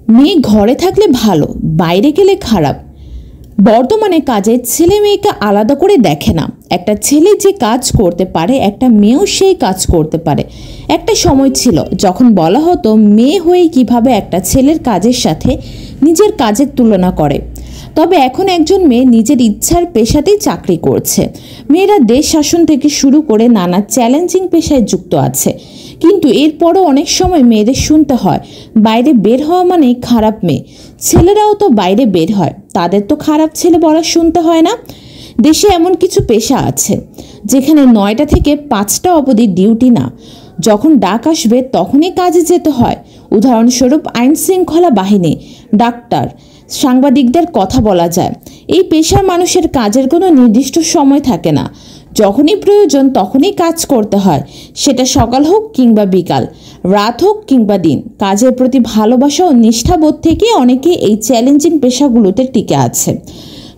মেয়ে ঘরে থাকলে ভালো, বাইরে গেলে খারাপ। বর্তমানে কাজে ছেলে মেয়েকে আলাদা করে দেখে না। একটা ছেলে যে কাজ করতে পারে, একটা মেয়েও সেই কাজ করতে পারে। একটা সময় ছিল যখন বলা হতো মেয়ে হয়ে কিভাবে একটা ছেলের কাজের সাথে নিজের কাজের তুলনা করে। তবে এখন একজন মেয়ে নিজের ইচ্ছার পেশাতেই চাকরি করছে। মেয়েরা দেশ শাসন থেকে শুরু করে নানা চ্যালেঞ্জিং পেশায় যুক্ত আছে। কিন্তু এরপরও অনেক সময় মেয়েদের শুনতে হয় বাইরে বের হওয়া মানেই খারাপ মেয়ে। ছেলেরাও তো বাইরে বের হয়, তাদের তো খারাপ ছেলে বলা শুনতে হয় না। দেশে এমন কিছু পেশা আছে যেখানে 9টা থেকে 5টা অবধি ডিউটি না, যখন ডাক আসবে তখনই কাজে যেতে হয়। উদাহরণস্বরূপ আইন শৃঙ্খলা বাহিনী, ডাক্তার, সাংবাদিকদের কথা বলা যায়। এই পেশার মানুষের কাজের কোনো নির্দিষ্ট সময় থাকে না, যখনই প্রয়োজন তখনই কাজ করতে হয়। সেটা সকাল হোক কিংবা বিকাল, রাত হোক কিংবা দিন। কাজের প্রতি ভালোবাসা ও নিষ্ঠাবোধ থেকে অনেকে এই চ্যালেঞ্জিং পেশাগুলোতে টিকে আছে।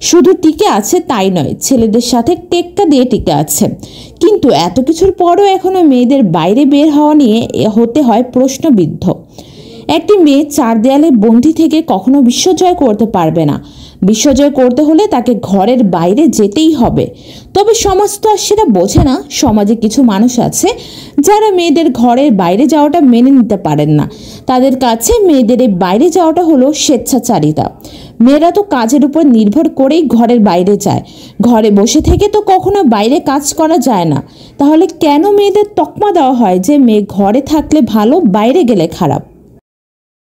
শুধু টিকে আছে তাই নয়, ছেলেদের সাথে টেক্কা দিয়ে টিকে আছে। কিন্তু এত কিছুর পরও এখনো মেয়েদের বাইরে বের হওয়া নিয়ে হতে হয় প্রশ্নবিদ্ধ। একটি মেয়ে 4 দেয়ালে বন্দি থেকে কখনো বিশ্বজয় করতে পারবে না। বিশ্বজয় করতে হলে তাকে ঘরের বাইরে যেতেই হবে। তবে সমাজ তো আর সেটা বোঝে না। সমাজে কিছু মানুষ আছে যারা মেয়েদের ঘরের বাইরে যাওয়াটা মেনে নিতে পারেন না। তাদের কাছে মেয়েদের এই বাইরে যাওয়াটা হলো স্বেচ্ছাচারিতা। মেয়েরা তো কাজের উপর নির্ভর করেই ঘরের বাইরে যায়। ঘরে বসে থেকে তো কখনো বাইরে কাজ করা যায় না। তাহলে কেন মেয়েদের তকমা দেওয়া হয় যে মেয়ে ঘরে থাকলে ভালো, বাইরে গেলে খারাপ?